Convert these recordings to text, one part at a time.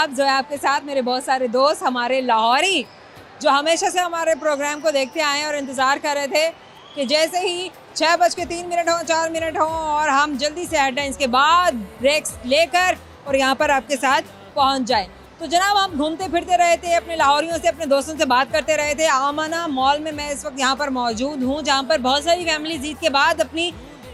साहब, जो है आपके साथ मेरे बहुत सारे दोस्त, हमारे लाहौरी जो हमेशा से हमारे प्रोग्राम को देखते आए हैं और इंतज़ार कर रहे थे कि जैसे ही 6:03 हो, 4 मिनट हो और हम जल्दी से हेडलाइंस के बाद ब्रेक्स लेकर और यहाँ पर आपके साथ पहुँच जाए। तो जनाब, हम घूमते फिरते रहे थे, अपने लाहौरियों से, अपने दोस्तों से बात करते रहे थे। आमाना मॉल में मैं इस वक्त यहाँ पर मौजूद हूँ, जहाँ पर बहुत सारी फैमिलीज ईद के बाद अपनी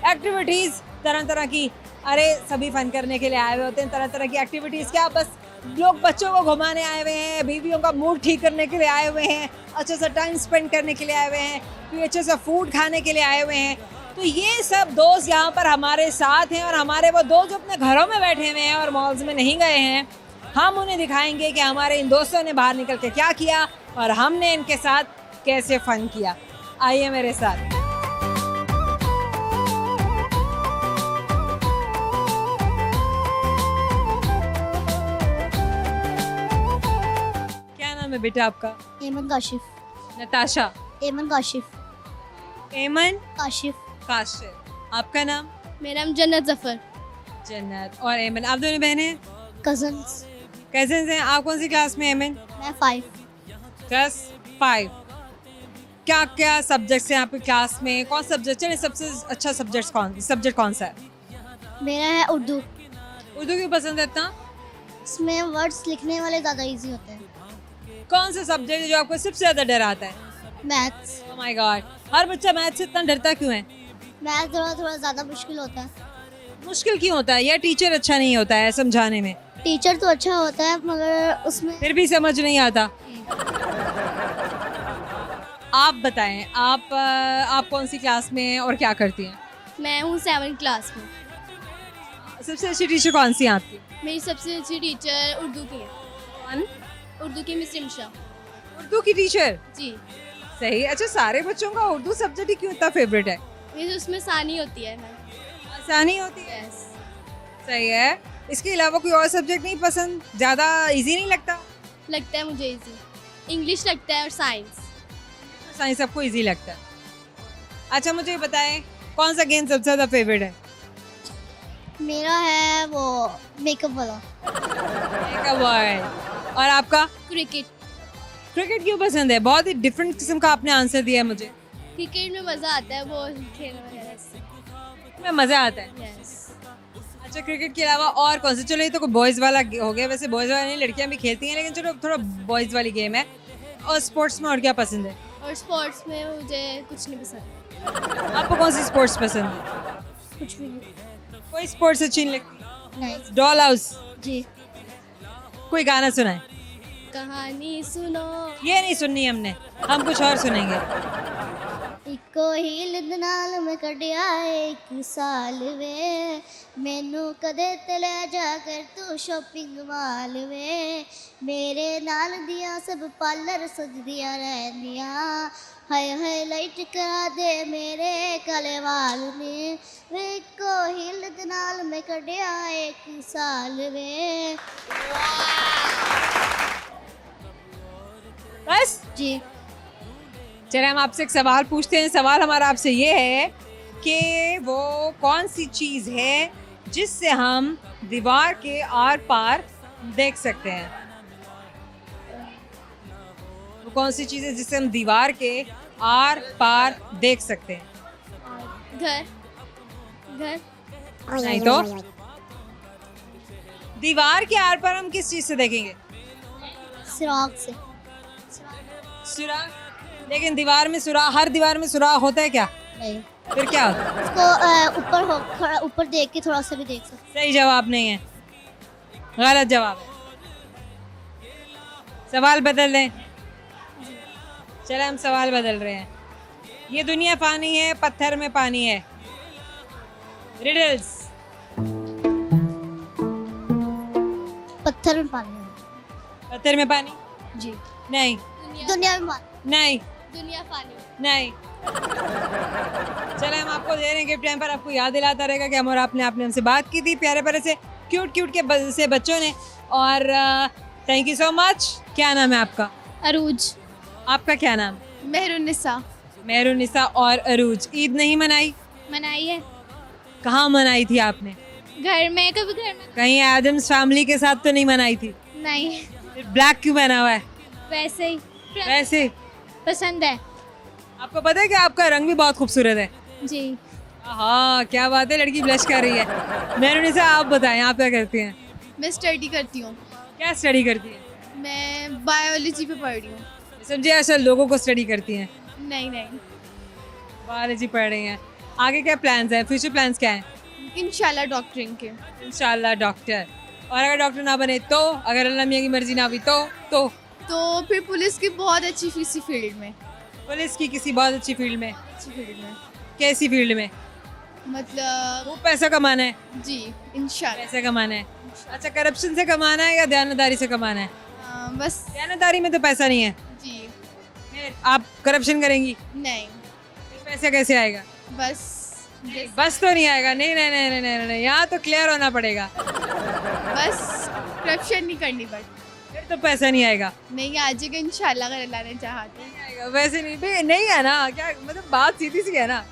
एक्टिविटीज़ तरह तरह की, अरे सभी फन करने के लिए आए हुए होते हैं, तरह तरह की एक्टिविटीज़। क्या बस लोग बच्चों को घुमाने आए हुए हैं, बीवियों का मूड ठीक करने के लिए आए हुए हैं, अच्छे से टाइम स्पेंड करने के लिए आए हुए हैं, फिर अच्छे से फूड खाने के लिए आए हुए हैं। तो ये सब दोस्त यहाँ पर हमारे साथ हैं और हमारे वो दोस्त जो अपने घरों में बैठे हुए हैं और मॉल्स में नहीं गए हैं, हम उन्हें दिखाएंगे कि हमारे इन दोस्तों ने बाहर निकल के क्या किया और हमने इनके साथ कैसे फन किया। आइए मेरे साथ। क्या नाम है बेटा आपका? एमन काशिफ। नताशा। एमन काशिफ। एमन काशिफ। काशिफ। आपका नाम? मेरा नाम जन्नत जफर। जन्नत और एमन, आप दोनों बहनें? कजन्स। कजिन्स हैं। आप कौन सी क्लास में एमन? मैं 5। क्लास 5। क्या क्या सब्जेक्ट्स हैं आपकी क्लास में? कौन सब्जेक्ट, चलिए सबसे अच्छा सब्जेक्ट कौन सा है? मेरा है उर्दू। उर्दू क्यों पसंद है इतना? इसमें वर्ड्स लिखने वाले ज़्यादा इजी होते हैं। कौन सा सब्जेक्ट है जो आपको सबसे ज़्यादा डराता है? मैथ्स। ओह माय गॉड, हर बच्चा मैथ से इतना डरता क्यों है? मैथ थोड़ा थोड़ा ज़्यादा मुश्किल होता है। मुश्किल क्यों होता है? या टीचर अच्छा नहीं होता है समझाने में? टीचर तो अच्छा होता है मगर उसमें फिर भी समझ नहीं आता। आप बताएं, आप कौन सी क्लास में हैं और क्या करती हैं? मैं हूँ 7 क्लास में। सबसे अच्छी टीचर कौन सी है आपकी? मेरी सबसे अच्छी टीचर उर्दू की है। कौन? उर्दू की मिस रिमशा उर्दू की टीचर। जी। सही। अच्छा, सारे बच्चों का उर्दू सब्जेक्ट ही क्यों इतना फेवरेट है? ये उसमें आसानी होती है। आसानी होती है। यस। सही है। इसके अलावा कोई और सब्जेक्ट नहीं पसंद? ज़्यादा इजी नहीं लगता? लगता है मुझे इजी। इंग्लिश लगता है और साइंस। साइंस सबको इजी लगता है। अच्छा, मुझे बताएं कौन सा गेम सबसे ज़्यादा फेवरेट है? मेरा है वो मेकअप वाला। और आपका? क्रिकेट। क्रिकेट क्यों पसंद है? बहुत ही डिफरेंट किस्म का आपने आंसर दिया है मुझे। क्रिकेट में मज़ा आता है वो खेलने वगैरह से। में मज़ा आता है। यस। अच्छा, क्रिकेट के अलावा और कौन सा? चलो, ये तो कोई बॉयज़ वाला हो गया। वैसे बॉयज़ वाला नहीं, लड़कियां भी खेलती हैं, लेकिन चलो थोड़ा बॉयज़ वाली गेम है। और स्पोर्ट्स में और क्या पसंद है? और स्पोर्ट्स में मुझे कुछ नहीं पसंद। आपको कौन सी स्पोर्ट्स पसंद है? कुछ भी नहीं। कोई स्पोर्ट्स अच्छी नहीं लगती? नहीं। Doll house. जी। कोई गाना सुनाए। कहानी सुनो। ये नहीं सुननी हमने, हम कुछ और सुनेंगे। इको हील दे नाल मैं कटिया 1 साल वे, मैनू कदे ते ले जा कर तू शॉपिंग माल वे, मेरे नाल दियां सब पार्लर सजदियां रहंदियां, हाय हाय लाइट करा दे मेरे काले वाल ने, वे इको हील दे नाल मैं कटिया 1 साल वे। बस जी। चलिए, हम आपसे एक सवाल पूछते हैं। सवाल हमारा आपसे ये है कि वो कौन सी चीज़ है जिससे हम दीवार के आर पार देख सकते हैं? वो कौन सी चीज़ है जिससे हम दीवार के आर पार देख सकते हैं? घर। घर। नहीं तो? दीवार के आर पार हम किस चीज़ से देखेंगे? सुराख से। सुराख? लेकिन दीवार में सुराख, हर दीवार में सुराख होता है क्या? नहीं। फिर क्या होता है? उसको ऊपर देख के थोड़ा सा भी देख सकते। सही जवाब नहीं है, गलत जवाब है। सवाल बदल दें? चले, हम सवाल बदल रहे हैं। ये दुनिया पानी है, पत्थर में पानी है। रिडल्स। पत्थर में पानी है। पत्थर में पानी? जी। नहीं। दुनिया में पानी। नहीं। दुनिया पानी। नहीं। चले, हम आपको दे रहे हैं गिफ्ट टाइम पर। आपको याद दिलाता रहेगा कि हम और आपने हमसे बात की थी, प्यारे प्यारे से क्यूट से बच्चों ने। और थैंक यू सो मच। क्या नाम है आपका? अरूज। आपका क्या नाम? मेहरुन्निसा। मेहरुन्निसा और अरूज। ईद नहीं मनाई? मनाई है कहाँ मनाई थी आपने? घर में। कभी घर में कहीं एडम्स फैमिली के साथ तो नहीं मनाई थी? नहीं, ब्लैक क्यों पहना हुआ है? वैसे ही वैसे पसंद है आपको पता है कि आपका रंग भी बहुत खूबसूरत है। जी। हाँ क्या बात है, लड़की ब्लश कर रही है। मेहरुनिसा आप बताएं, आप क्या करती हैं? मैं स्टडी करती हूँ। क्या स्टडी करती हैं? मैं बायोलॉजी पे पढ़ रही हूँ। समझे ऐसा लोगों को स्टडी करती हैं, नहीं नहीं, बायोलॉजी पढ़ रही हैं। आगे क्या प्लान्स हैं, फ्यूचर प्लान्स क्या हैं? इंशाल्लाह डॉक्टरिंग के। इंशाल्लाह डॉक्टर। और अगर डॉक्टर ना बने तो, अगर अल्लाह मियाँ की मर्जी ना हुई तो तो फिर पुलिस की बहुत अच्छी किसी फील्ड में, पुलिस की किसी बहुत अच्छी फील्ड में। अच्छी फील्ड में कैसी फील्ड में? मतलब वो पैसा कमाना है, जी इंशाल्लाह। पैसा कमाना है। अच्छा, करप्शन से कमाना है या दयानतदारी से कमाना है? बस दयानतदारी में तो पैसा नहीं है, जी फिर आप करप्शन करेंगी, नहीं, फिर पैसा कैसे आएगा? बस बस तो नहीं आएगा। नहीं नहीं नहीं नहीं नहीं, नहीं। यहाँ तो क्लियर होना पड़ेगा, बस करप्शन नहीं करनी पड़ती। फिर तो पैसा नहीं आएगा। नहीं आ जाएगा इंशाल्लाह, अगर अल्लाह ने चाहा तो। नहीं आएगा वैसे नहीं भाई, नहीं है ना, क्या मतलब बात सीधी सी है ना।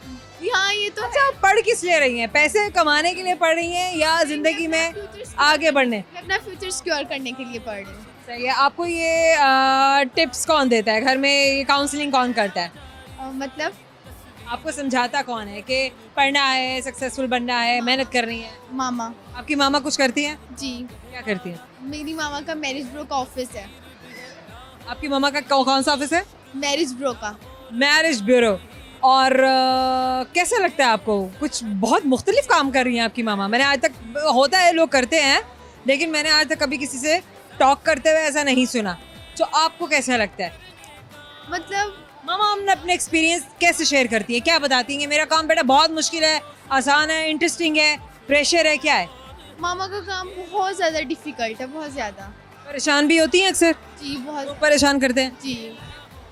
हाँ ये तो अच्छा, आप पढ़ किस लिए रही हैं? पैसे कमाने के लिए पढ़ रही हैं या जिंदगी में आगे बढ़ने? मैं अपना फ्यूचर सिक्योर करने के लिए पढ़ रही हूँ। सही है। आपको ये टिप्स कौन देता है घर में, ये काउंसलिंग कौन करता है? मतलब आपको समझाता कौन है कि पढ़ना है, सक्सेसफुल बनना है, मेहनत करनी है? मामा आपकी मामा कुछ करती हैं? जी, क्या करती हैं? मेरी मामा का मैरिज ब्रो का ऑफिस है। आपकी मामा का कौन सा ऑफिस है? मैरिज ब्रो का। Marriage bureau. और कैसा लगता है आपको? कुछ बहुत मुख्तलिफ काम कर रही हैं आपकी मामा। मैंने आज तक, होता है लोग करते हैं, लेकिन मैंने आज तक कभी किसी से टॉक करते हुए ऐसा नहीं सुना। तो आपको कैसा लगता है? मतलब मामा हमने अपने एक्सपीरियंस कैसे शेयर करती है, क्या बताती हैं? मेरा काम बेटा बहुत मुश्किल है, आसान है, इंटरेस्टिंग है, प्रेशर है, क्या है? मामा का काम बहुत ज़्यादा डिफिकल्ट है, बहुत ज़्यादा। परेशान भी होती हैं अक्सर? जी बहुत। लोग परेशान करते हैं जी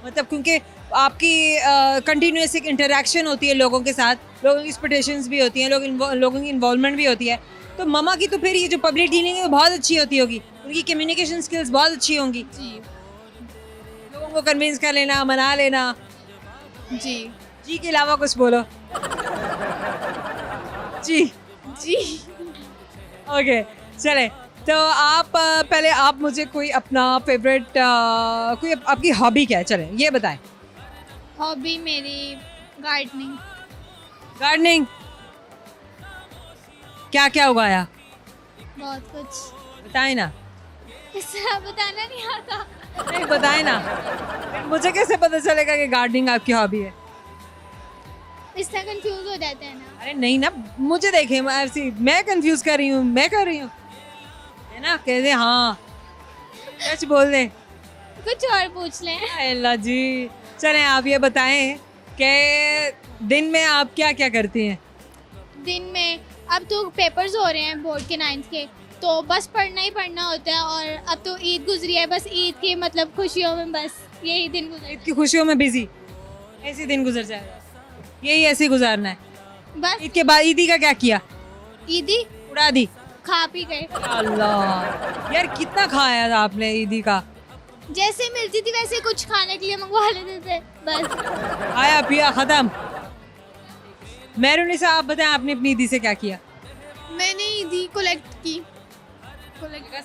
मतलब, क्योंकि आपकी कंटिन्यूस एक इंटरेक्शन होती है लोगों के साथ, लोगों की एक्सपेक्टेशंस भी होती हैं, लोगों की इन्वॉल्वमेंट भी होती है। तो ममा की तो फिर ये जो पब्लिक डीलिंग है वो बहुत अच्छी होती होगी, उनकी कम्युनिकेशन स्किल्स बहुत अच्छी होंगी, जी लोगों को कन्विंस कर लेना, मना लेना। जी जी के अलावा कुछ बोलो। जी जी। ओके चले। तो आप पहले आप मुझे कोई अपना फेवरेट, कोई आपकी हॉबी क्या है, चले ये बताएं। हॉबी मेरी गार्डनिंग। गार्डनिंग। क्या क्या उगाया, बहुत कुछ। बताएं ना। इससे बताना नहीं आता। नहीं बताएं ना, मुझे कैसे पता चलेगा कि गार्डनिंग आपकी हॉबी है? इससे कंफ्यूज हो जाते हैं ना। अरे नहीं ना, मुझे देखे ऐसी, मैं कंफ्यूज कर रही हूँ, मैं कर रही हूँ, है ना? कहते हाँ, सच बोल दे। कुछ और पूछ लें। अल्लाह जी। चलें आप ये बताएं कि दिन में आप क्या क्या करती हैं? दिन में अब तो पेपर्स हो रहे हैं बोर्ड के 9th के, तो बस पढ़ना ही पढ़ना होता है। और अब तो ईद गुजरी है, बस ईद की मतलब खुशियों में बस यही दिन गुजर। ईद की खुशियों में बिजी, ऐसे दिन गुजर जाएगा, यही ऐसे ही गुजारना है। बस ईद के बाद ईदी का क्या किया? ईदी उड़ा दी। खा पी गए। अल्लाह यार, कितना खाया था आपने ईदी का? जैसे मिलती थी वैसे कुछ खाने के लिए मंगवा लेते थे बस। खाया पिया खत्म। मेहरुनिसा आप बताएं, आपने अपनी ईदी से क्या किया? मैंने ईदी कलेक्ट की।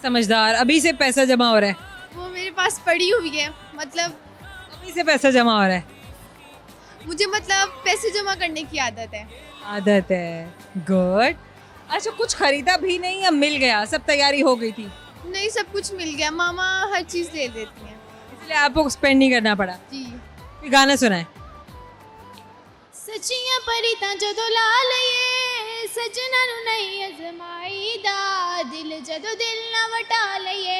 समझदार। अभी से पैसा जमा हो रहा है? वो मेरे पास पड़ी हुई है। मतलब अभी से पैसा जमा हो रहा है? मुझे मतलब पैसे जमा करने की आदत है। आदत है, गुड। अच्छा, कुछ खरीदा भी नहीं या मिल गया, सब तैयारी हो गई थी? नहीं, सब कुछ मिल गया, मामा हर चीज़ ले देती हैं। इसलिए आपको स्पेंड नहीं करना पड़ा। जी। कोई गाना सुनाए। सचियां परितां जदों ला लईए, सजना नूं नहीं अजमाईदा, दिल जदों दिल ना वटा लईए,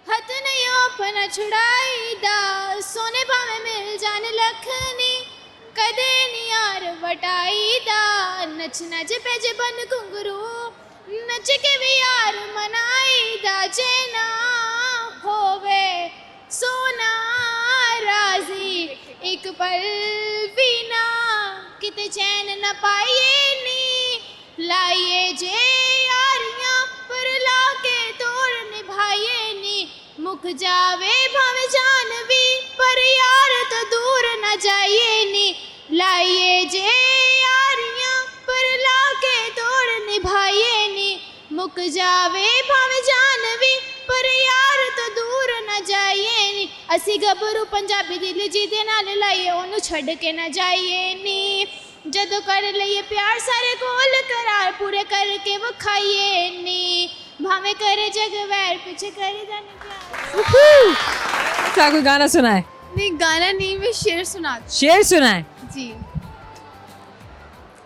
हथ नहीं अपना छुड़ाईदा, सोने भावें मिल जान लखनी, कदे नी यार वटाईदा, नचना जे पैजे बन घुंघरू, नच के भी यार मनाईदा, जे ना होवे सोना राजी, एक पल भी ना किते चैन न पाइए नी, लाइए जे यारियां पर लाके तोड़ निभाइए नी, मुक जावे भावे जानवी पर यार तो दूर न जाइए नी, लाइए जे यारियां पर लाके तोड़ निभाइए नी, मुक जावे भावे जानवी पर यार तो ਅਸੀਂ ਗੱਭਰੂ ਪੰਜਾਬੀ ਦਿਲ ਜਿਹਦੇ ਨਾਲ ਲਾਈਏ ਉਹਨੂੰ ਛੱਡ ਕੇ ਨਾ ਜਾਈਏ ਨੀ ਜਦੋਂ ਕਰ ਲਈਏ ਪਿਆਰ ਸਾਰੇ ਕੋਲ ਕਰਾਰ ਪੂਰੇ ਕਰਕੇ ਵਿਖਾਈਏ ਨੀ ਭਾਵੇਂ करे जग वैर पीछे करे जाने प्यार। क्या कोई गाना सुना है? नहीं गाना नहीं, मैं शेर सुनाती शेर सुना है? हूँ। जी,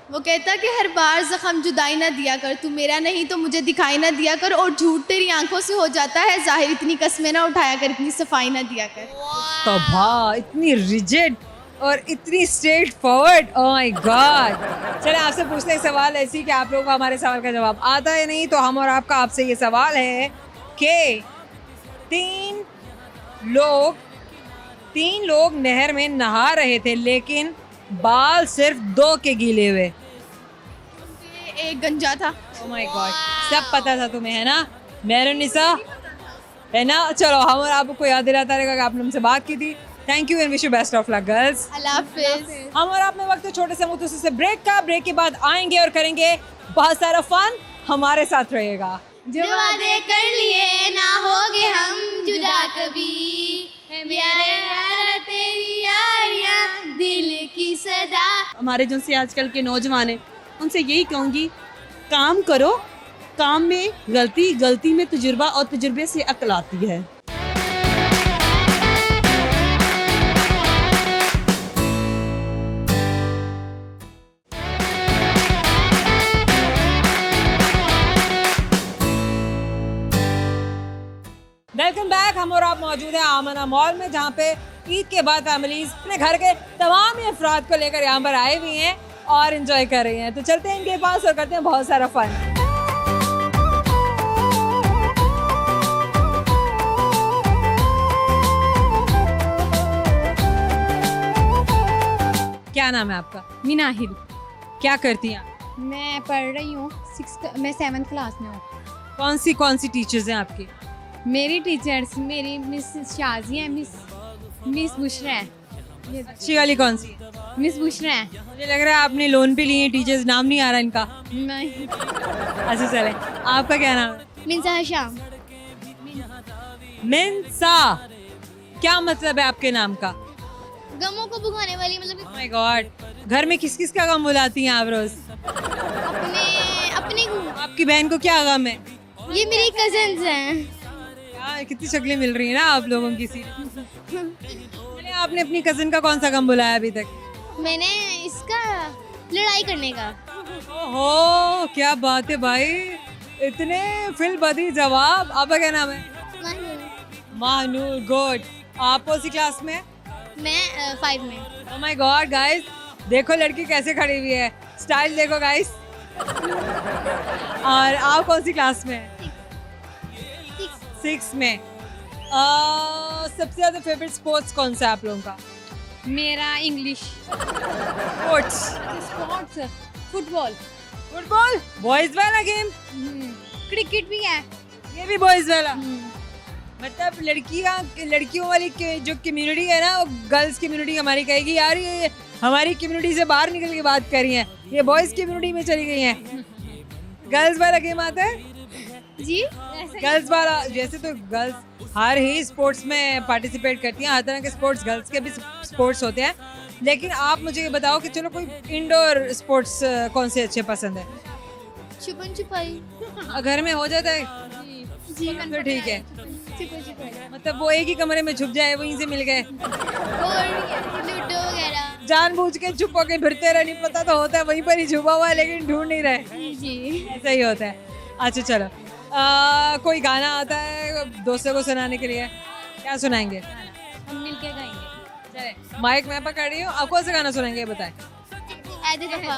वो कहता कि हर बार जख्म जुदाई ना दिया कर, तू मेरा नहीं तो मुझे दिखाई ना दिया कर, और झूठ तेरी आंखों से हो जाता है जाहिर, इतनी कस्में ना उठाया कर, इतनी सफाई ना दिया कर। तो इतनी रिजिड और इतनी straight forward, oh my God. चले आपसे पूछते हैं सवाल ऐसी कि आप लोगों को हमारे सवाल का जवाब आता है नहीं, तो हम और आपका आपसे ये सवाल है कि तीन लोग नहर में नहा रहे थे लेकिन बाल सिर्फ 2 के गीले हुए। एक गंजा था। ओह माय गॉड, सब पता था तुम्हें, है ना मेहरुन्निसा, है ना। चलो हम और आपको याद दिलाता रहेगा कि आपने हमसे बात की थी। Thank you and wish you best of luck girls. अल्लाह हाफिज़। हम और आप में वक्त है छोटे से मुख्तसर से ब्रेक का। ब्रेक के बाद आएंगे और करेंगे बहुत सारा फन, हमारे साथ रहेगा। जो वादे कर लिए ना होगे हम जुदा कभी प्यारे यारा तेरी यारियां दिल की सदा। हमारे जो से आजकल के नौजवान हैं उनसे यही कहूँगी, काम करो, काम में गलती, गलती में तजुर्बा और तजुर्बे से अक्ल आती है। Welcome back. हम और आप मौजूद हैं आमना मॉल में, जहाँ पे ईद के बाद फैमिलीज अपने घर के तमाम ही अफराद को लेकर यहाँ पर आए हुए हैं और एंजॉय कर रही हैं। तो चलते हैं इनके पास और करते हैं बहुत सारा फन। क्या नाम है आपका? मिनाहिल। क्या करती हैं आप? मैं पढ़ रही हूँ मैं 7th क्लास में हूँ। कौन सी टीचर्स हैं आपकी? मेरी टीचर्स मेरी मिस शाजिया है, मिस बुशरा है। अच्छी वाली कौन सी है? मिस बुशरा है। मुझे लग रहा है आपने लोन पे लिए टीचर्स, नाम नहीं आ रहा इनका। नहीं। अच्छा चले, आपका क्या नाम है? मिंसा शाम। मिंसा, क्या मतलब है आपके नाम का? गमों को भुगाने वाली, मतलब ओह माय गॉड, घर में किस किस का गम बुलाती हैं आप रोज? अपने आपकी बहन को क्या गम है? ये मेरी कजन्स हैं। यार कितनी शक्लें मिल रही है ना आप लोगों की सी। चलिए, आपने अपनी कजिन का कौन सा गम बुलाया अभी तक? मैंने इसका लड़ाई करने का। ओहो, क्या बात है भाई, इतने फिल बदी जवाब। आपका क्या नाम है? महानूर। गुड। आप कौन सी क्लास में? मैं 5 में। ओह माय गॉड गाइस, देखो लड़की कैसे खड़ी हुई है, स्टाइल देखो गाइस। और आप कौन सी क्लास में हैं? 6 में। सबसे ज्यादा फेवरेट स्पोर्ट्स कौन सा है आप लोगों का? मेरा English. Sports? Sports football. Football, boys वाला गेम? क्रिकेट भी है। ये भी बॉयज वाला? मतलब लड़कियों वाली जो कम्युनिटी है ना, वो गर्ल्स कम्युनिटी हमारी कहेगी यार ये हमारी कम्युनिटी से बाहर निकल के बात कर रही हैं, ये बॉयज कम्युनिटी में चली गई हैं। गर्ल्स वाला गेम आता है जी। गर्ल्स वाला, जैसे तो गर्ल्स हर ही स्पोर्ट्स में पार्टिसिपेट करती हैं, हर तरह के स्पोर्ट्स, गर्ल्स के भी स्पोर्ट्स होते हैं, लेकिन आप मुझे ये बताओ कि चलो कोई इंडोर स्पोर्ट्स कौन से अच्छे पसंद है? छुपन छुपाई। घर में हो जाता है जी। तो ठीक है, मतलब वो एक ही कमरे में छुप जाए, वहीं से मिल गए, और लूडो वगैरह। जानबूझ के छुप होके फिरते रहे, नहीं पता तो होता है वहीं पर ही छुपा हुआ है लेकिन ढूंढ नहीं रहे। जी। ऐसा ही होता है। अच्छा चलो, कोई गाना आता है दोस्तों को सुनाने के लिए? क्या सुनाएंगे? हम मिलके गाएंगे। चले, माइक मैं पकड़ रही हूँ, आप कौन सा गाना सुनाएंगे ये बताएं। ऐदे दफा।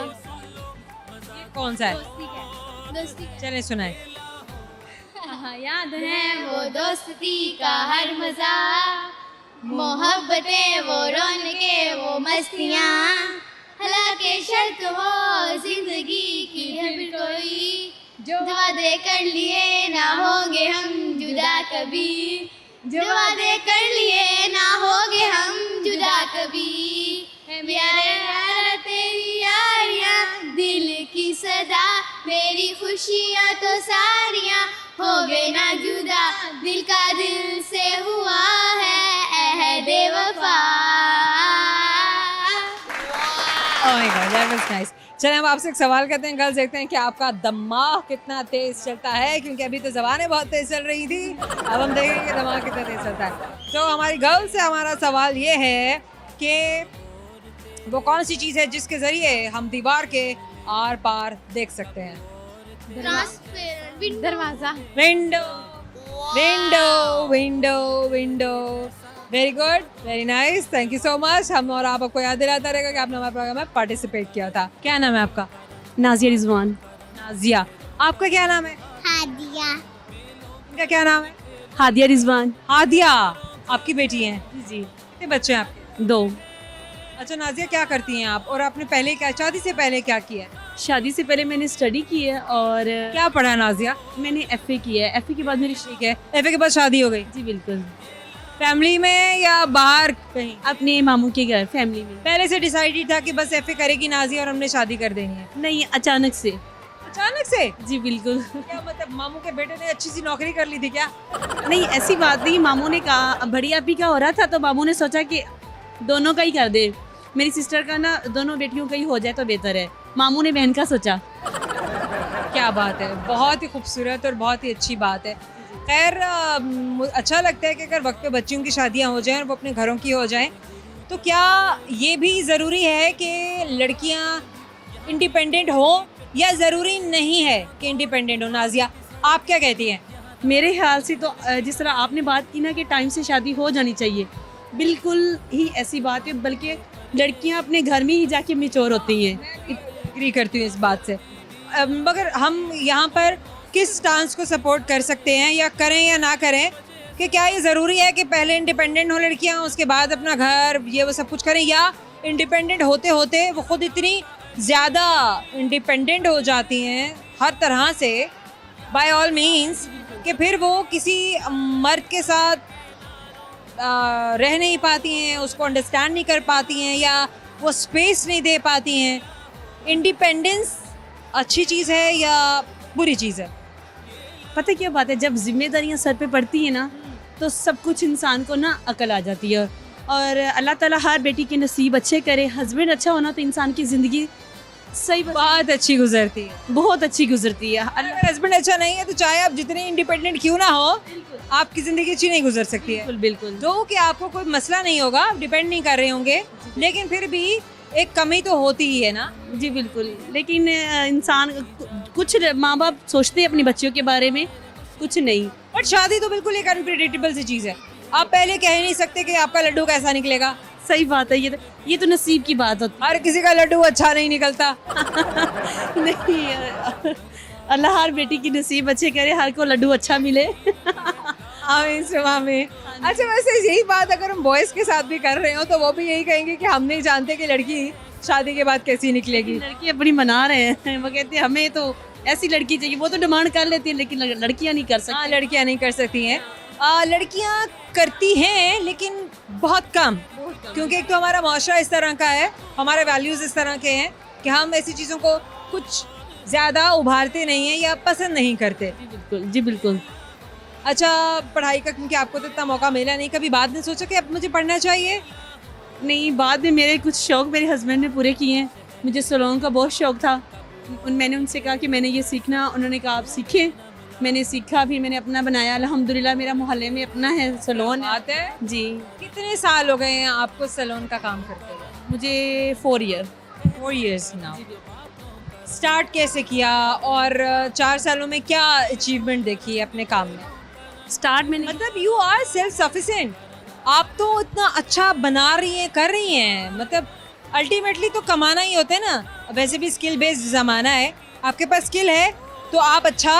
कौन सा है? दोस्ती। चले सुनाए। याद है वो दोस्ती का हर मजा, मोहब्बतें वो रौनकें वो मस्तियाँ, हालांकि शर्त हो जिंदगी की है भी कोई, जो वादे कर लिए ना होंगे हम जुदा कभी, जो वादे कर लिए ना होंगे हम जुदा कभी, प्यारे यारा तेरी यारियां दिल की सदा, मेरी खुशियाँ तो सारियां हो गए ना जुदा, दिल का दिल से हुआ है दैट वाज नाइस। चलें हम आपसे एक सवाल करते हैं गर्ल्स, देखते हैं कि आपका दिमाग कितना तेज चलता है, क्योंकि अभी तो ज़बानें बहुत तेज चल रही थी, अब हम देखेंगे कि दिमाग कितना तेज चलता है। तो हमारी गर्ल्स से हमारा सवाल ये है कि वो कौन सी चीज़ है जिसके ज़रिए हम दीवार के आर पार देख सकते हैं? दरवाज़ा। Window window window window. Very good, very nice, thank you so much. हम और आप आपको याद दिलाता रहेगा कि आपने हमारे प्रोग्राम में पार्टिसिपेट किया था। क्या नाम है आपका? नाजिया रिजवान। नाजिया। आपका क्या नाम है? हादिया। इनका क्या नाम है? हादिया रिजवान। हादिया आपकी बेटी हैं? जी कितने बच्चे हैं आपके? 2। अच्छा नाजिया, क्या करती हैं आप, और आपने पहले क्या, शादी से पहले क्या किया है? शादी से पहले मैंने स्टडी की है और क्या पढ़ा है नाजिया? मैंने FA किया है। FA के बाद मेरी ठीक है, एफए के बाद शादी हो गई? जी बिल्कुल। फैमिली में या बाहर कहीं? अपने मामू के घर, फैमिली में। पहले से डिसाइडेड था कि बस एफए करेगी नाजिया और हमने शादी कर देनी है? नहीं, अचानक से। अचानक से? जी बिल्कुल। क्या मतलब मामू के बेटे ने अच्छी सी नौकरी कर ली थी क्या? नहीं, ऐसी बात नहीं। मामू ने कहा, बड़ी आपी का हो रहा था तो मामू ने सोचा कि दोनों का ही कर दे। मेरी सिस्टर का ना दोनों बेटियों का ही हो जाए तो बेहतर है। मामू ने बहन का सोचा। क्या बात है, बहुत ही खूबसूरत और बहुत ही अच्छी बात है। खैर अच्छा लगता है कि अगर वक्त पे बच्चियों की शादियां हो जाएं और वो अपने घरों की हो जाएं, तो क्या ये भी ज़रूरी है कि लड़कियां इंडिपेंडेंट हो या ज़रूरी नहीं है कि इंडिपेंडेंट हो? नाजिया, आप क्या कहती हैं? मेरे ख्याल से तो जिस तरह आपने बात की ना कि टाइम से शादी हो जानी चाहिए, बिल्कुल ही ऐसी बात है। बल्कि लड़कियां अपने घर में ही जाके मैच्योर होती हैं। एग्री करती हूँ इस बात से। मगर हम यहाँ पर किस स्टांस को सपोर्ट कर सकते हैं, या करें या ना करें, कि क्या ये ज़रूरी है कि पहले इंडिपेंडेंट हो लड़कियाँ, उसके बाद अपना घर ये वो सब कुछ करें, या इंडिपेंडेंट होते होते वो खुद इतनी ज़्यादा इंडिपेंडेंट हो जाती हैं हर तरह से, बाय ऑल मीन्स, कि फिर वो किसी मर्द के साथ रह नहीं पाती हैं, उसको अंडरस्टैंड नहीं कर पाती हैं, या वो स्पेस नहीं दे पाती हैं? इंडिपेंडेंस अच्छी चीज़ है या बुरी चीज़ है? पता क्या बात है, जब जिम्मेदारियां सर पे पड़ती है ना तो सब कुछ इंसान को ना अकल आ जाती है। और अल्लाह ताला हर बेटी के नसीब अच्छे करे। हस्बैंड अच्छा होना तो इंसान की ज़िंदगी सही बहुत अच्छी गुजरती है। बहुत अच्छी गुजरती है। अगर हस्बैंड अच्छा नहीं है तो चाहे आप जितने इंडिपेंडेंट क्यों ना हो, आपकी ज़िंदगी अच्छी नहीं गुजर सकती है। बिल्कुल बिल्कुल। जो कि आपको कोई मसला नहीं होगा, आप डिपेंड नहीं कर रहे होंगे, लेकिन फिर भी एक कमी तो होती ही है ना। जी बिल्कुल। लेकिन इंसान कुछ माँ बाप सोचते हैं अपने बच्चों के बारे में, कुछ नहीं। बट शादी तो बिल्कुल एक अनप्रिडिक्टेबल सी चीज़ है। आप पहले कह ही नहीं सकते कि आपका लड्डू कैसा निकलेगा। सही बात है। ये तो नसीब की बात होती हर किसी का लड्डू अच्छा नहीं निकलता। नहीं, अल्लाह हर बेटी की नसीब अच्छे करे, हर को लड्डू अच्छा मिले। आमीन सुबह में। अच्छा, वैसे यही बात अगर हम बॉयज़ के साथ भी कर रहे हो तो वो भी यही कहेंगे कि हम नहीं जानते कि लड़की शादी के बाद कैसी निकलेगी। लड़की अपनी मना रहे हैं, वो कहते हैं हमें तो ऐसी लड़की चाहिए। वो तो डिमांड कर लेती है लेकिन लड़कियां नहीं कर सकती। हाँ, लड़कियां नहीं कर सकती हैं। लड़कियां करती हैं लेकिन बहुत कम, क्योंकि एक तो हमारा माशरा इस तरह का है, हमारे वैल्यूज़ इस तरह के हैं कि हम ऐसी चीज़ों को कुछ ज़्यादा उभारते नहीं हैं या पसंद नहीं करते। जी बिल्कुल, जी बिल्कुल। अच्छा, पढ़ाई का क्योंकि आपको तो इतना मौका मिला नहीं, कभी बाद में सोचा कि अब मुझे पढ़ना चाहिए? नहीं, बाद में मेरे कुछ शौक मेरे हस्बैंड ने पूरे किए हैं। मुझे सलोन का बहुत शौक था। मैंने उनसे कहा कि मैंने ये सीखना, उन्होंने कहा आप सीखें। मैंने सीखा, फिर मैंने अपना बनाया। अल्हम्दुलिल्लाह मेरा मोहल्ले में अपना है सलोन। बात है जी। कितने साल हो गए हैं आपको सलोन का काम करते हुए? मुझे 4 ईयर। 4 years now. स्टार्ट कैसे किया और 4 सालों में क्या अचीवमेंट देखी है अपने काम में? स्टार्ट में मतलब यू आर सेल्फ सफिशिएंट। आप तो इतना अच्छा बना रही हैं, कर रही हैं, मतलब अल्टीमेटली तो कमाना ही होता है ना। वैसे भी स्किल बेस्ड ज़माना है, आपके पास स्किल है तो आप अच्छा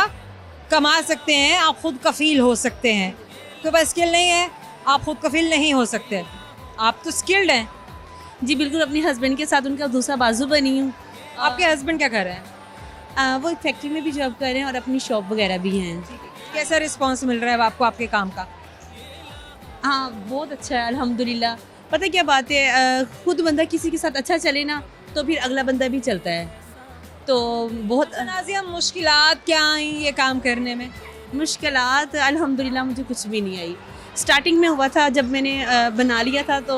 कमा सकते हैं, आप खुद कफील हो सकते हैं। तो बस स्किल नहीं है, आप खुद कफील नहीं हो सकते, आप तो स्किल्ड हैं। जी बिल्कुल। अपने हस्बैंड के साथ उनका दूसरा बाजू बनी हूँ। आपके हस्बैंड क्या कर रहे हैं? वो फैक्ट्री में भी जॉब कर रहे हैं और अपनी शॉप वगैरह भी हैं। कैसा रिस्पांस मिल रहा है आपको आपके काम का? हाँ, बहुत अच्छा है अल्हम्दुलिल्लाह। पता क्या बात है, खुद बंदा किसी के साथ अच्छा चले ना तो फिर अगला बंदा भी चलता है। तो बहुत नाज़िया, मुश्किलात क्या आई ये काम करने में? मुश्किलात अल्हम्दुलिल्लाह मुझे कुछ भी नहीं आई। स्टार्टिंग में हुआ था जब मैंने बना लिया था तो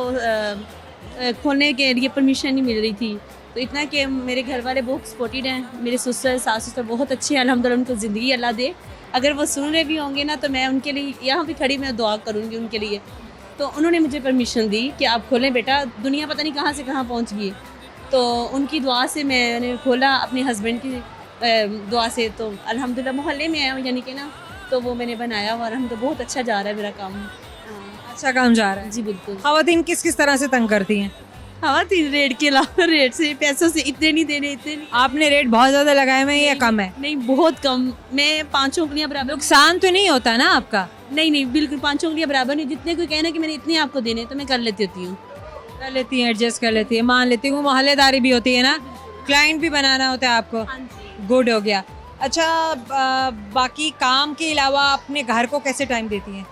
खोलने के लिए परमिशन नहीं मिल रही थी। तो इतना कि मेरे घर वाले बहुत सपोर्टेड हैं, मेरे ससुर सास ससुर बहुत अच्छे हैं, अल्हम्दुलिल्लाह उनको ज़िंदगी अल्लाह दे। अगर वो सुन रहे भी होंगे ना तो मैं उनके लिए यहाँ पे खड़ी मैं दुआ करूँगी उनके लिए। तो उन्होंने मुझे परमिशन दी कि आप खोलें बेटा, दुनिया पता नहीं कहाँ से कहाँ पहुँच गई। तो उनकी दुआ से मैंने खोला, अपने हस्बैंड की दुआ से। तो अल्हम्दुलिल्लाह मोहल्ले में आया यानी कि ना, तो वो मैंने बनाया और हम तो बहुत अच्छा जा रहा है मेरा काम। अच्छा काम जा रहा है। जी बिल्कुल। खवातीन किस किस तरह से तंग करती हैं? हाँ, 3 रेट के अलावा रेट से पैसों से इतने नहीं देने, इतने नहीं। आपने रेट बहुत ज़्यादा लगाए हुए हैं या कम है? नहीं, बहुत कम। मैं 5 उंगलियां बराबर। नुकसान तो नहीं होता ना आपका? नहीं नहीं, बिल्कुल 5 उंगलियां बराबर नहीं। जितने कोई कहना कि मैंने इतने आपको देने तो मैं कर लेती होती हूँ। कर लेती हैं, एडजस्ट कर लेती है, मान लेती हूँ। मोहल्लेदारी भी होती है ना, क्लाइंट भी बनाना होता है आपको। गुड हो गया। अच्छा, बाकी काम के अलावा अपने घर को कैसे टाइम देती हैं?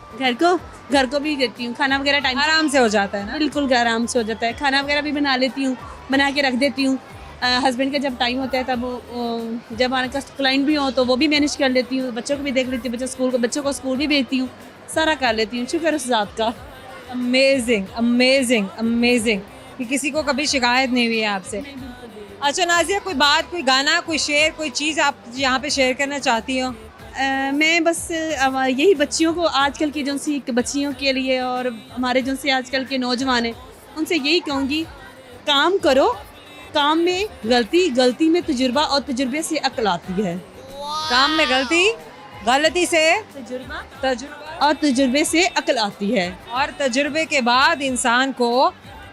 घर को भी देती हूँ, खाना वगैरह टाइम आराम से हो जाता है ना? बिल्कुल आराम से हो जाता है। खाना वगैरह भी बना लेती हूँ, बना के रख देती हूँ। हस्बैंड का जब टाइम होता है तब जब हमारे पास क्लाइंट भी हो तो वो भी मैनेज कर लेती हूँ। बच्चों को भी देख लेती हूँ, बच्चों को स्कूल भी भेजती हूँ, सारा कर लेती हूँ। शुक्र उस ज़ात का। अमेजिंग अमेजिंग अमेजिंग कि किसी को कभी शिकायत नहीं हुई है आपसे। अच्छा नाजिया, कोई बात, कोई गाना, कोई शेर, कोई चीज़ आप यहाँ पे शेयर करना चाहती हो? मैं बस यही बच्चियों को, आजकल की जो सी बच्चियों के लिए और हमारे जो से आजकल के नौजवान हैं, उनसे यही कहूँगी, काम करो, काम में गलती में तजुर्बा और तजुर्बे से अक्ल आती है। काम में गलती से तजुर्बा और तजुर्बे से अक्ल आती है, और तजुर्बे के बाद इंसान को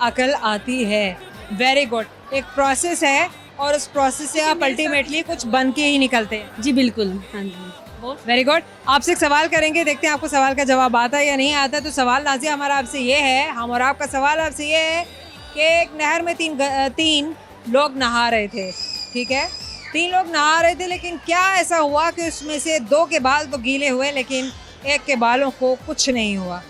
अकल आती है। Very good. एक प्रोसेस है और उस प्रोसेस से आप अल्टीमेटली कुछ बन के ही निकलते हैं। जी बिल्कुल। हाँ जी, वेरी गुड। आपसे एक सवाल करेंगे, देखते हैं आपको सवाल का जवाब आता है या नहीं आता। तो सवाल नाजिया हमारा आपसे ये है, हम और आपका सवाल आपसे ये है कि एक नहर में तीन लोग नहा रहे थे, ठीक है? 3 लोग नहा रहे थे, लेकिन क्या ऐसा हुआ कि उसमें से 2 के बाल तो गीले हुए लेकिन एक के बालों को कुछ नहीं हुआ?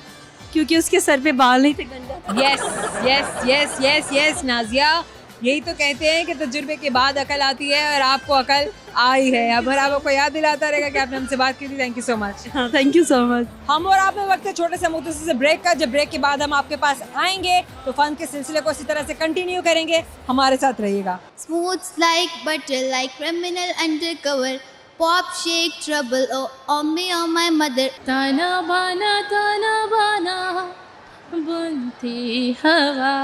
क्योंकि उसके सर पे बाल नहीं थे, गंजा। Yes yes yes yes yes Nazia, यही तो कहते हैं कि तजुर्बे के बाद अकल आती है, और आपको अकल आई है। अब आपको याद दिलाता रहेगा कि आपने हमसे बात की थी। Thank you so much. हाँ, थैंक यू सो मच। हम और आप में वक्त है छोटे से मुख्तसर से ब्रेक का। जब ब्रेक के बाद हम आपके पास आएंगे तो फन के सिलसिले को इसी तरह से कंटिन्यू करेंगे। हमारे साथ रहिएगा। Smooth like butter, like criminal undercover. Pop, shake, trouble, oh me, oh my mother. ताना बाना बुनती हवा।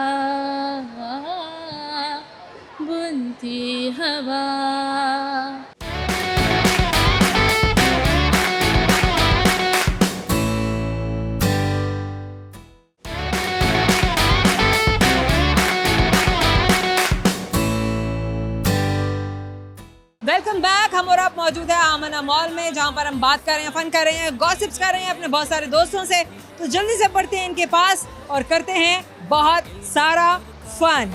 Welcome back. हम और आप मौजूद है आमना मॉल में, जहाँ पर हम बात कर रहे हैं, फन कर रहे हैं, गॉसिप्स कर रहे हैं अपने बहुत सारे दोस्तों से। तो जल्दी से पढ़ते हैं इनके पास और करते हैं बहुत सारा फन।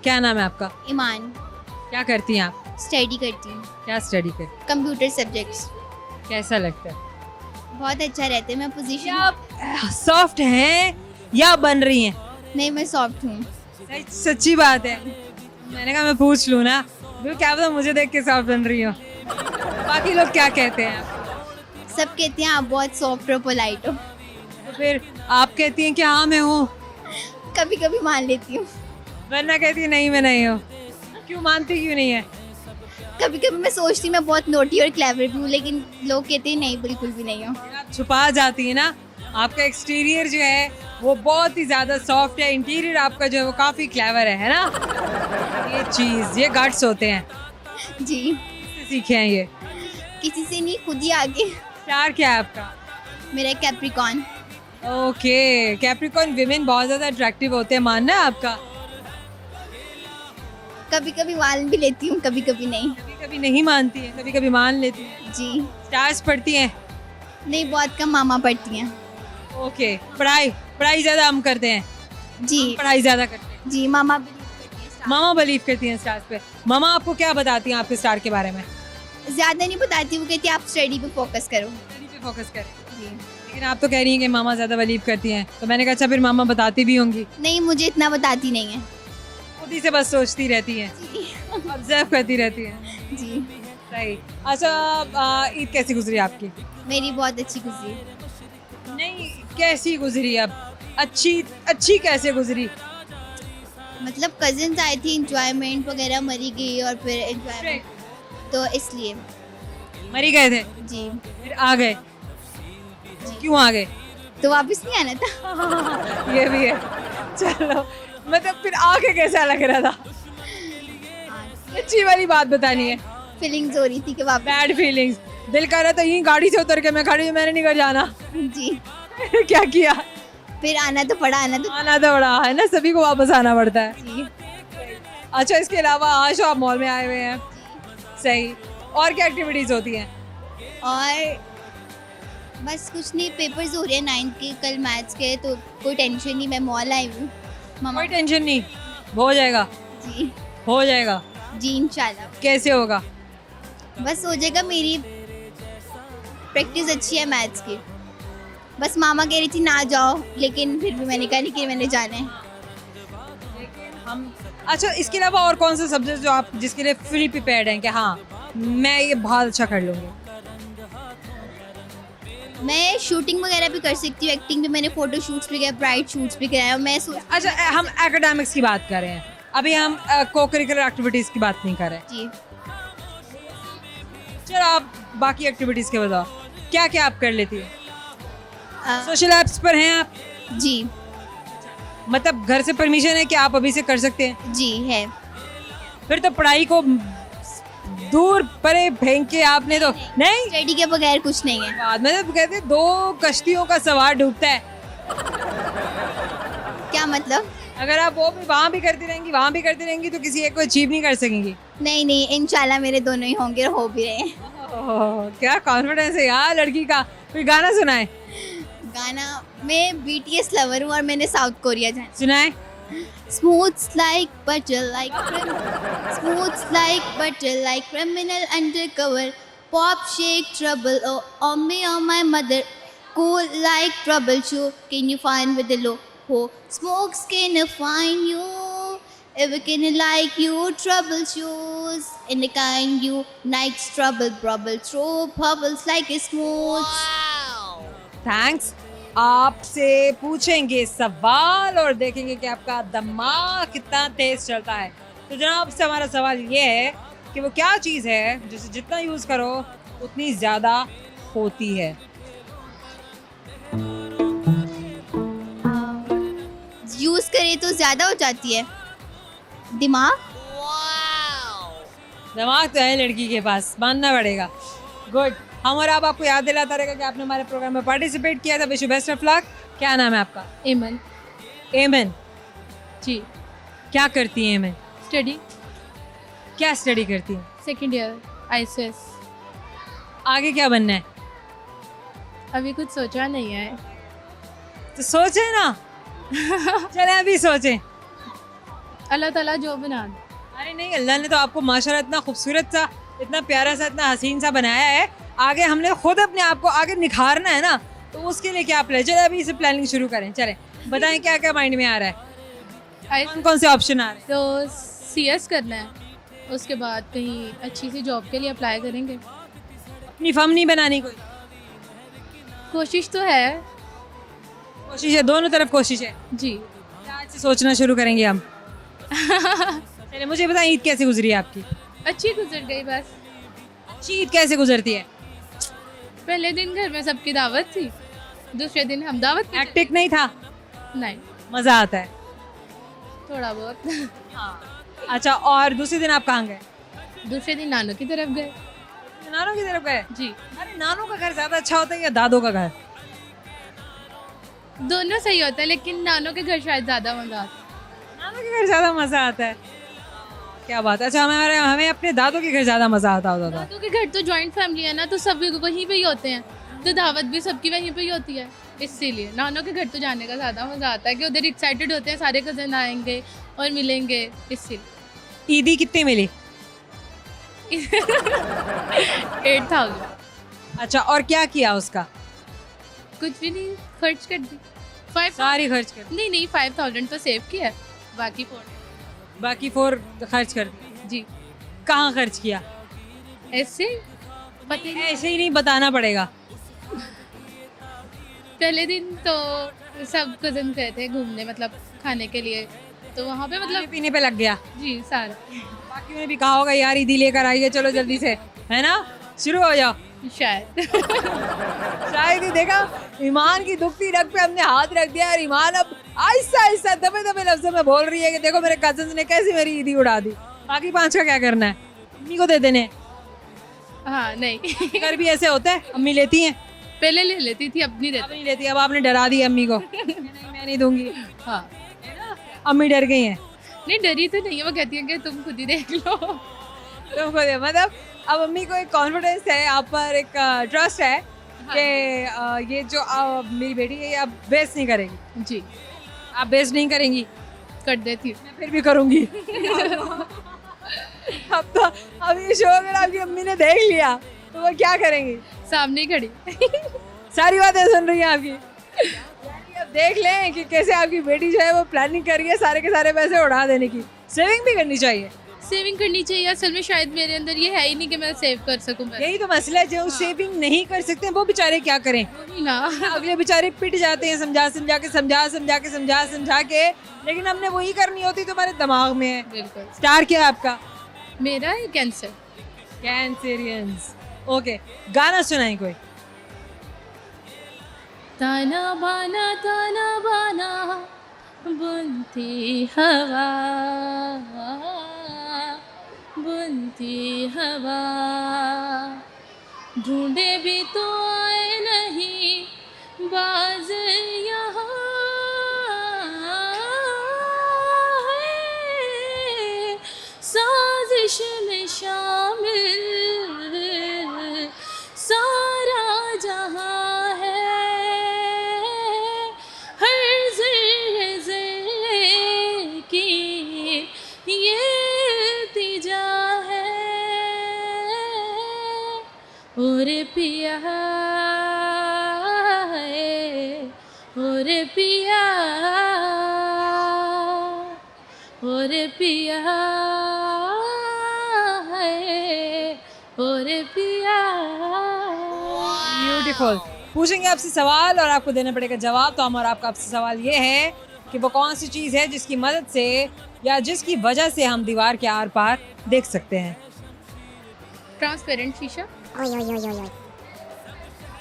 क्या नाम है आपका? ईमान, क्या करती हैं आप? स्टडी करती हूँ, क्या स्टडी करती हैं? Computer subjects. कैसा लगता है? बहुत अच्छा रहता है। मैं पोजीशन आप सॉफ्ट हैं या बन रही हैं? नहीं, मैं सॉफ्ट हूँ। सच्ची बात है। मैंने कहा मैं पूछ लूँ ना, क्योंकि क्या पता मुझे देख के सॉफ्ट बन रही हो। बाकी लोग क्या कहते हैं? सब कहते हैं आप बहुत सॉफ्ट और पोलाइट हो। तो फिर आप कहती हैं कि हाँ मैं हूँ, कभी कभी मान लेती हूँ, वरना कहती है नहीं मैं नहीं हूँ। क्यों मानती क्यों नहीं है? कभी कभी मैं सोचती हूँ मैं बहुत नोटी और क्लेवर भी हूँ, लेकिन लोग कहते हैं नहीं, बिल्कुल भी नहीं हूँ। आप छुपा जाती है ना। आपका एक्सटीरियर जो है वो बहुत ही ज़्यादा सॉफ्ट है, इंटीरियर आपका जो है वो काफ़ी क्लेवर है ना? ये चीज़, ये गट्स होते हैं। जी, किससे सीखे हैं ये? किसी से नहीं, खुद ही आगे। स्टार क्या है आपका? मेरा कैप्रिकॉन। ओके, कैप्रिकॉर्न विमेन बहुत ज़्यादा अट्रैक्टिव होते हैं, मानना है आपका? कभी कभी मान भी लेती हूँ, कभी कभी नहीं। कभी कभी नहीं मानती है, कभी कभी मान लेती है। जी स्टार्स पढ़ती हैं? नहीं, बहुत कम मामा पढ़ती हैं। ओके, पढ़ाई ज़्यादा हम करते हैं। जी पढ़ाई ज़्यादा करते हैं। जी, मामा मामा बिलीव करती हैं स्टार्स पे। मामा आपको क्या बताती हैं आपके स्टार के बारे में? ज़्यादा नहीं बताती, वो कहती है आप स्टडी पे फोकस करो। स्टडी पे फोकस करें। जी लेकिन आप तो कह रही हैं कि मामा ज़्यादा बिलीव करती हैं, तो मैंने कहा अच्छा फिर मामा बताती भी होंगी। नहीं, मुझे इतना बताती नहीं है। खुद ही से बस सोचती रहती हैं, जी ऑब्जर्व करती रहती हैं। जी सही। अच्छा, ईद कैसी गुजरी आपकी? मेरी बहुत अच्छी गुजरी। नहीं, कैसी गुजरी? अब अच्छी कैसे गुजरी? मतलब कजिन्स आई थी, इंजॉयमेंट वगैरह मरी गई और फिर एंजॉयमेंट, तो इसलिए मरी गए थे, जी। फिर आ गए। क्यों आ गए? तो वापस नहीं आना था। ये भी है। चलो, मतलब फिर आके कैसा लग रहा था? अच्छी वाली बात बतानी है। फीलिंग्स हो रही थी कि वापस। बैड फीलिंग्स, दिल कर रहा था यहीं गाड़ी से उतर के मैं खड़ी हूँ, मैंने नहीं घर जाना। जी, क्या किया? फिर आना तो पड़ा, आना तो आना तो बड़ा है ना, सभी को वापस आना पड़ता है। जी। अच्छा, इसके अलावा आज आप मॉल में आए हुए हैं, सही। और क्या एक्टिविटीज होती हैं? और बस कुछ नहीं, पेपर्स हो रहे हैं 9th के, कल मैथ्स के, तो कोई टेंशन नहीं, मैं मॉल आई हूँ। मामा कोई टेंशन नहीं, हो जाएगा, जी हो जाएगा। जी इंशाल्लाह कैसे होगा? बस हो जाएगा। मेरी प्रैक्टिस अच्छी है मैथ्स की। बस मामा कह रही थी ना जाओ, लेकिन फिर भी मैंने कहा नहीं कि मैंने जाना है। हम अच्छा, इसके अलावा और कौन से सब्जेक्ट जो आप जिसके लिए फुली प्रिपेयर्ड हैं कि हाँ मैं ये बहुत अच्छा कर लूँगी? मैं शूटिंग वगैरह भी कर सकती हूँ, एक्टिंग भी, मैंने फोटो शूट्स भी किया, ब्राइड शूट्स भी कराया। मैं अच्छा, हम एकेडमिक्स की बात कर रहे हैं, अभी हम को करिकुलर एक्टिविटीज़ की बात नहीं कर रहे हैं। जी। चलो, आप बाकी एक्टिविटीज़ के बताओ, क्या क्या आप कर लेती है? अ, सोशल ऐप्स पर हैं आप? जी मतलब घर से परमिशन है कि आप अभी से कर सकते हैं? जी है। फिर तो पढ़ाई को दूर परे फेंक के आपने तो नहीं, स्टडी के बगैर कुछ नहीं है। बाद में तो कहते हैं, 2 कश्तियों का सवार डूबता है। क्या मतलब? अगर आप वो भी वहाँ भी करती रहेंगी, वहाँ भी करती रहेंगी, तो किसी एक को अचीव नहीं कर सकेंगी। नहीं नहीं, इंशाल्लाह मेरे दोनों ही होंगे और हो भी रहे हैं। ओह, क्या कॉन्फिडेंस है यार लड़की का। कोई गाना सुनाए? गाना, मैं BTS लवर हूँ और मैंने साउथ कोरिया जाना। सुनाए। Smooth like butter, smooth like butter, like criminal undercover. Pop, shake, trouble, oh, on me, on my mother. Cool like troubleshoot, can you find with the low? Oh, smokes can find you. Ever can like you, trouble shoes. In the kind you, night's trouble, bubble, throw bubbles like a smooth. Thanks. आपसे पूछेंगे सवाल और देखेंगे कि आपका दिमाग कितना तेज चलता है। तो जनाब से हमारा सवाल ये है कि वो क्या चीज़ है जिसे जितना यूज़ करो उतनी ज़्यादा होती है? यूज करे तो ज्यादा हो जाती है। दिमाग। दिमाग तो है लड़की के पास, मानना पड़ेगा। गुड। हम और आप आपको याद दिलाता रहेगा कि आपने हमारे प्रोग्राम में पार्टिसिपेट किया था। Wish you best of luck. क्या नाम है आपका? एमन। एमन जी। क्या करती हैं एमन? स्टडी। क्या स्टडी करती हैं? Second year ICS। आगे क्या बनना है? अभी कुछ सोचा नहीं है। तो सोचे ना। चले अभी सोचें। अल्लाह ताला जो बना दे। अरे नहीं, अल्लाह ने तो आपको माशाल्लाह इतना खूबसूरत सा, इतना प्यारा सा, इतना हसीन सा बनाया है। आगे हमने खुद अपने आप को आगे निखारना है ना, तो उसके लिए क्या प्लान? चले अभी इसे प्लानिंग शुरू करें। चले बताएं क्या क्या माइंड में आ रहा है, कौन कौन से ऑप्शन आ रहे हैं? तो CS करना है, उसके बाद कहीं अच्छी सी जॉब के लिए अप्लाई करेंगे। अपनी फर्म नहीं बनानी कोई? कोशिश तो है। कोशिश है, दोनों तरफ कोशिश है। जी। आज से सोचना शुरू करेंगे हम। चले मुझे बताएं, ईद कैसे गुजरी है आपकी? अच्छी गुजर गई बस। अच्छी ईद कैसे गुजरती है? पहले दिन घर में सबकी दावत थी, दूसरे दिन हम दावत पे हैक्टिक नहीं था? नहीं, मज़ा आता है? थोड़ा बहुत। अच्छा, और दूसरे दिन आप कहाँ गए? दूसरे दिन नानू की तरफ गए। नानों की तरफ गए? जी। अरे नानों का घर ज़्यादा अच्छा होता है या दादों का घर? दोनों सही होता है, लेकिन नानू के घर शायद ज़्यादा मज़ा आता है। नानों के घर ज़्यादा मज़ा आता है। क्या बात है। अच्छा, हमें अपने दादों के घर ज़्यादा मज़ा आता होता था। दादू के घर तो जॉइंट फैमिली है ना, तो सब वहीं पे ही होते हैं, तो दावत भी सबकी वहीं पे ही होती है, इसीलिए नानों के घर तो जाने का ज़्यादा मज़ा आता है कि उधर एक्साइटेड होते हैं, सारे कज़न आएंगे और मिलेंगे, इसीलिए। ईदी कितने मिली? 8,000। अच्छा, और क्या किया उसका? कुछ भी नहीं, खर्च कर दी। 5 सारी खर्च कर? नहीं 5,000 तो सेव किया है, बाकी 4। बाकी 4 खर्च कर दी? जी। कहाँ खर्च किया? ऐसे पता ही नहीं। ऐसे ही नहीं बताना पड़ेगा। पहले दिन तो सब कजन गए थे घूमने, मतलब खाने के लिए, तो वहाँ पे खाने मतलब पीने पे लग गया। जी सारा बाकी ने भी कहा होगा यार ईदी लेकर आइए, चलो जल्दी से, है ना, शुरू हो जाओ। शायद। शायद ही देखा, ईमान की दुखती रग पे हमने हाथ रख दिया और ईमान अब आहिस्ता आहिस्ता दबे दबे लफ्जों में बोल रही है कि देखो मेरे कजन्स ने कैसी मेरी ईदी उड़ा दी। बाकी 5 का क्या करना है, अम्मी को दे देने। हाँ नहीं। घर भी ऐसे होता है, अम्मी लेती हैं, पहले ले लेती थी, अब नहीं अब देती। नहीं लेती। अब आपने डरा दी अम्मी को, नहीं मैं नहीं दूंगी। हाँ अम्मी डर गई हैं नहीं, डरी तो नहीं है, वो कहती है कि तुम खुद ही देख लो। तुमको दे, मतलब अब अम्मी को एक कॉन्फिडेंस है आप पर, एक ट्रस्ट है कि ये जो मेरी बेटी है ये अब वेस्ट नहीं करेगी। जी आप वेस्ट नहीं करेंगी, कर देती हूँ। मैं फिर भी करूंगी। अब तो अब ये शो अगर आपकी अम्मी ने देख लिया तो वो क्या करेंगी? सामने ही खड़ी। सारी बातें सुन रही हैं आपकी। यानी अब देख लें कि कैसे आपकी बेटी जो है वो प्लानिंग कर रही है सारे के सारे पैसे उड़ा देने की। सेविंग भी करनी चाहिए। सेविंग करनी चाहिए, असल में शायद मेरे अंदर ये है ही नहीं कि मैं सेव कर सकूं। यही तो मसला है, जो सेविंग नहीं कर सकते वो बेचारे क्या करें? ना अगले बेचारे पिट जाते हैं समझा समझा के, लेकिन हमने वही करनी होती तुम्हारे दिमाग में है। बिल्कुल। स्टार क्या है आपका? मेरा है कैंसर। कैंसरियंस। ओके, गाना सुनाएं कोई। ताना बाना बुनती हवा ढूंढे भी तो आए नहीं बाज यहाँ है साजिश में शामिल सारा जहाँ है हर ज़र्रे की ये इल्तिजा है और पिया है और पिया और पिया है और पिया। ब्यूटीफुल। पूछेंगे आपसे सवाल और आपको देना पड़ेगा जवाब। तो हमारा आपसे सवाल ये है कि वो कौन सी चीज़ है जिसकी मदद से या जिसकी वजह से हम दीवार के आर पार देख सकते हैं? ट्रांसपेरेंट शीशा।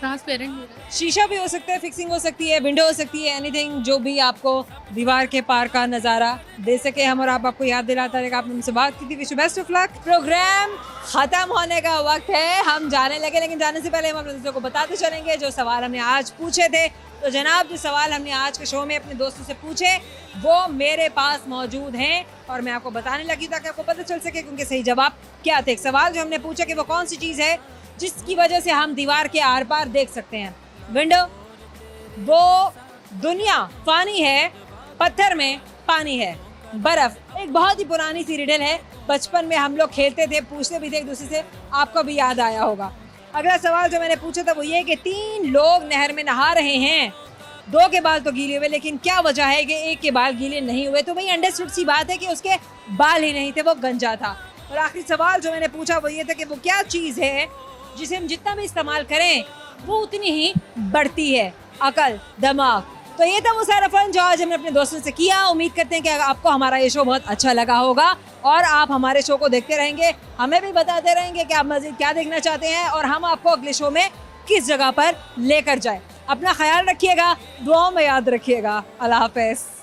ट्रांसपेरेंट शीशा भी हो सकता है, फिक्सिंग हो सकती है, विंडो हो सकती है, एनीथिंग जो भी आपको दीवार के पार का नज़ारा दे सके। हम और आपको याद दिलाता रहेगा आपने हमसे बात की थी। Wish you best of luck. Programme खत्म होने का वक्त है, हम जाने लगे, लेकिन जाने से पहले हम अपने दोस्तों को बताते चलेंगे जो सवाल हमने आज पूछे थे। तो जनाब, जो सवाल हमने आज के शो में अपने दोस्तों से पूछे वो मेरे पास मौजूद हैं और मैं आपको बताने लगी ताकि आपको पता चल सके क्योंकि सही जवाब क्या थे। एक सवाल जो हमने पूछा कि वो कौन सी चीज़ है जिसकी वजह से हम दीवार के आर पार देख सकते हैं? विंडो। वो दुनिया पानी है, पत्थर में पानी है, बर्फ। एक बहुत ही पुरानी सी रिडल है, बचपन में हम लोग खेलते थे, पूछते भी थे एक दूसरे से, आपको भी याद आया होगा। अगला सवाल जो मैंने पूछा था वो ये कि 3 लोग नहर में नहा रहे हैं, 2 के बाल तो गीले हुए, लेकिन क्या वजह है कि एक के बाल गीले नहीं हुए? तो भाई अंडरस्टूड सी बात है कि उसके बाल ही नहीं थे, वो गंजा था। और आखिरी सवाल जो मैंने पूछा वो ये था कि वो क्या चीज़ है जिसे हम जितना भी इस्तेमाल करें वो उतनी ही बढ़ती है? अकल, दिमाग। तो ये था वो सारा फन जो आज हमने अपने दोस्तों से किया। उम्मीद करते हैं कि आपको हमारा ये शो बहुत अच्छा लगा होगा और आप हमारे शो को देखते रहेंगे, हमें भी बताते रहेंगे कि आप मज़ीद क्या देखना चाहते हैं और हम आपको अगले शो में किस जगह पर लेकर जाए। अपना ख्याल रखिएगा, दुआओं में याद रखिएगा। अल्लाह हाफ़िज़।